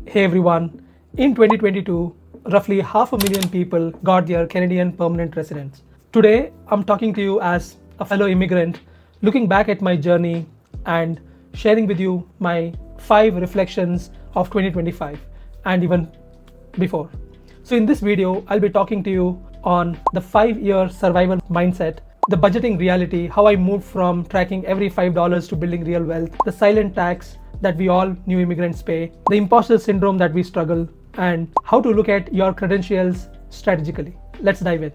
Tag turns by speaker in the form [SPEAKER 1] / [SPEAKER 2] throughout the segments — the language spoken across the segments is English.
[SPEAKER 1] Hey everyone, in 2022, roughly half a million people got their Canadian permanent residence. Today, I'm talking to you as a fellow immigrant, looking back at my journey and sharing with you my 5 reflections of 2025 and even before. So, in this video, I'll be talking to you on the 5-year survival mindset, the budgeting reality, how I moved from tracking every $5 to building real wealth, the silent tax that we all new immigrants pay, the imposter syndrome that we struggle, and how to look at your credentials strategically. Let's dive in.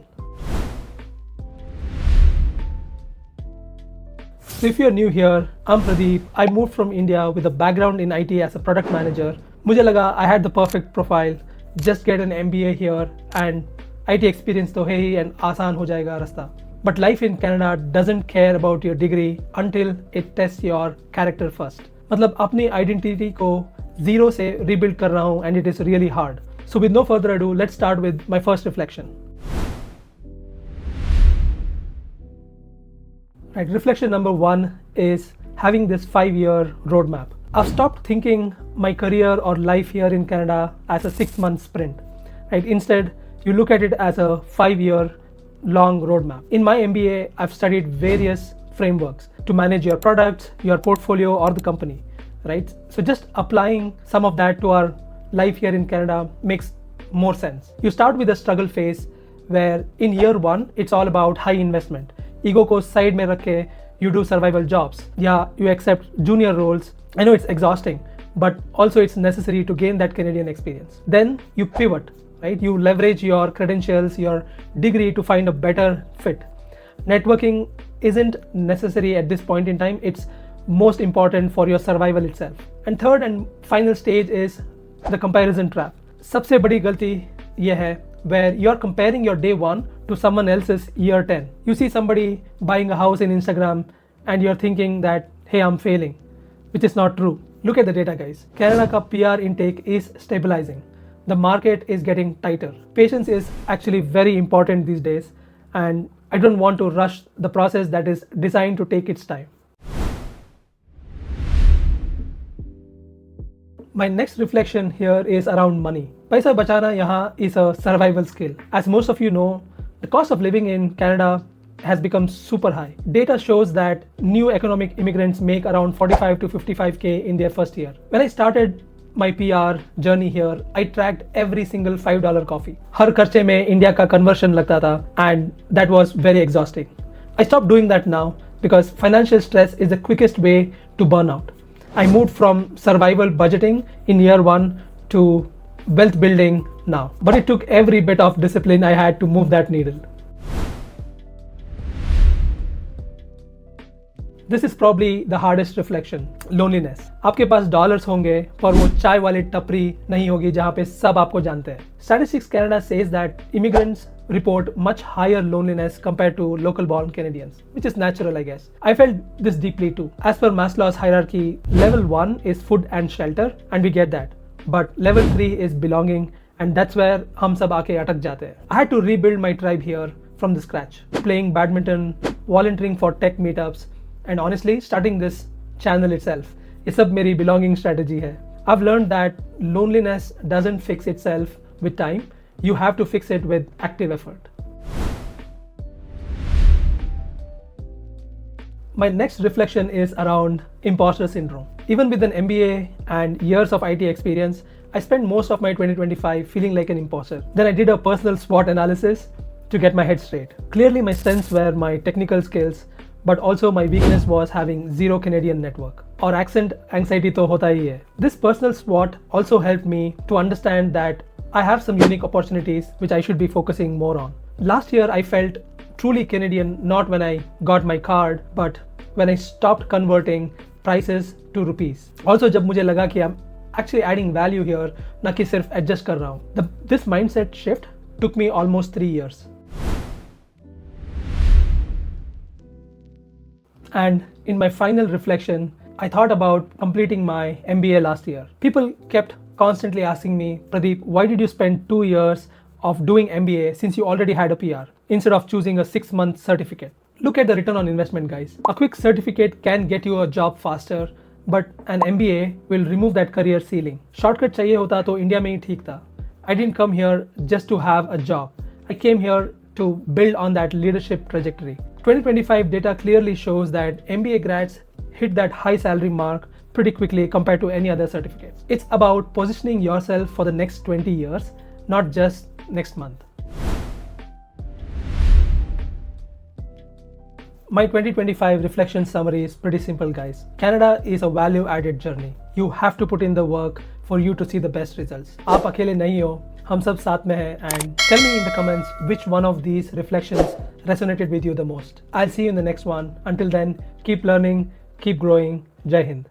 [SPEAKER 1] So if you're new here, I'm Pradeep. I moved from India with a background in IT as a product manager. मुझे लगा I had the perfect profile. Just get an MBA here and IT experience तो है ही and आसान हो जाएगा रास्ता. But life in Canada doesn't care about your degree until it tests your character first. मतलब अपनी आइडेंटिटी को जीरो से रीबिल्ड कर रहा हूँ and it is really hard. So with no further ado, let's start with my first reflection. Right, reflection number 1 is having this 5-year roadmap. I've stopped thinking my career or life here in Canada as a 6-month sprint. Right, instead, you look at it as a 5-year long roadmap. In my MBA, I've studied various frameworks to manage your products, your portfolio, or the company, right? So just applying some of that to our life here in Canada makes more sense. You start with a struggle phase where in year 1, it's all about high investment. Ego ko side mein rakh ke, you do survival jobs. Yeah, you accept junior roles. I know it's exhausting, but also it's necessary to gain that Canadian experience. Then you pivot, right? You leverage your credentials, your degree to find a better fit. Networking isn't necessary at this point in time. It's most important for your survival itself. And third and final stage is the comparison trap. सबसे बड़ी गलती ये है where you're comparing your day 1 to someone else's year 10. You see somebody buying a house in Instagram and you're thinking that, hey, I'm failing, which is not true. Look at the data, guys. Canada ka PR intake is stabilizing. The market is getting tighter. Patience is actually very important these days, and I don't want to rush the process that is designed to take its time. My next reflection here is around money. Paisa bachana yahan is a survival skill. As most of you know, the cost of living in Canada has become super high. Data shows that new economic immigrants make around 45 to 55K in their first year. When I started my PR journey here, I tracked every single $5 coffee. हर खर्चे में India का conversion लगता था, and that was very exhausting. I stopped doing that now because financial stress is the quickest way to burn out. I moved from survival budgeting in year 1 to wealth building now. But it took every bit of discipline I had to move that needle. This is probably the hardest reflection, loneliness. आपके पास dollars होंगे पर वो चाय वाली टपरी नहीं होगी जहाँ पे सब आपको जानते हैं. Statistics Canada says that immigrants report much higher loneliness compared to local-born Canadians, which is natural, I guess. I felt this deeply too. As per Maslow's hierarchy, level 1 is food and shelter, and we get that. But level 3 is belonging, and that's where हम सब आके अटक जाते हैं. I had to rebuild my tribe here from the scratch, playing badminton, volunteering for tech meetups, and honestly, starting this channel itself. ये सब मेरी belonging strategy है. I've learned that loneliness doesn't fix itself with time. You have to fix it with active effort. My next reflection is around imposter syndrome. Even with an MBA and years of IT experience, I spent most of my 2025 feeling like an imposter. Then I did a personal SWOT analysis to get my head straight. Clearly my strengths were my technical skills, but also my weakness was having zero Canadian network. Or accent anxiety to hota hi hai. This personal SWOT also helped me to understand that I have some unique opportunities which I should be focusing more on. Last year I felt truly Canadian not when I got my card, but when I stopped converting prices to rupees. Also जब मुझे लगा कि I'm actually adding value here, ना कि सिर्फ adjust कर रहा हूँ. This mindset shift took me almost 3 years. And in my final reflection, I thought about completing my MBA last year. People kept constantly asking me, Pradeep, why did you spend 2 years of doing MBA since you already had a PR instead of choosing a 6-month certificate? Look at the return on investment, guys. A quick certificate can get you a job faster but an MBA will remove that career ceiling. Shortcut चाहिए होता तो India में ही ठीक था. I didn't come here just to have a job. I came here to build on that leadership trajectory. 2025 data clearly shows that MBA grads hit that high salary mark pretty quickly compared to any other certificate. It's about positioning yourself for the next 20 years, not just next month. My 2025 reflection summary is pretty simple, guys. Canada is a value-added journey. You have to put in the work for you to see the best results. आप अकेले नहीं हो, हम सब साथ में हैं, and tell me in the comments which one of these reflections resonated with you the most. I'll see you in the next one. Until then, keep learning, keep growing. Jai Hind.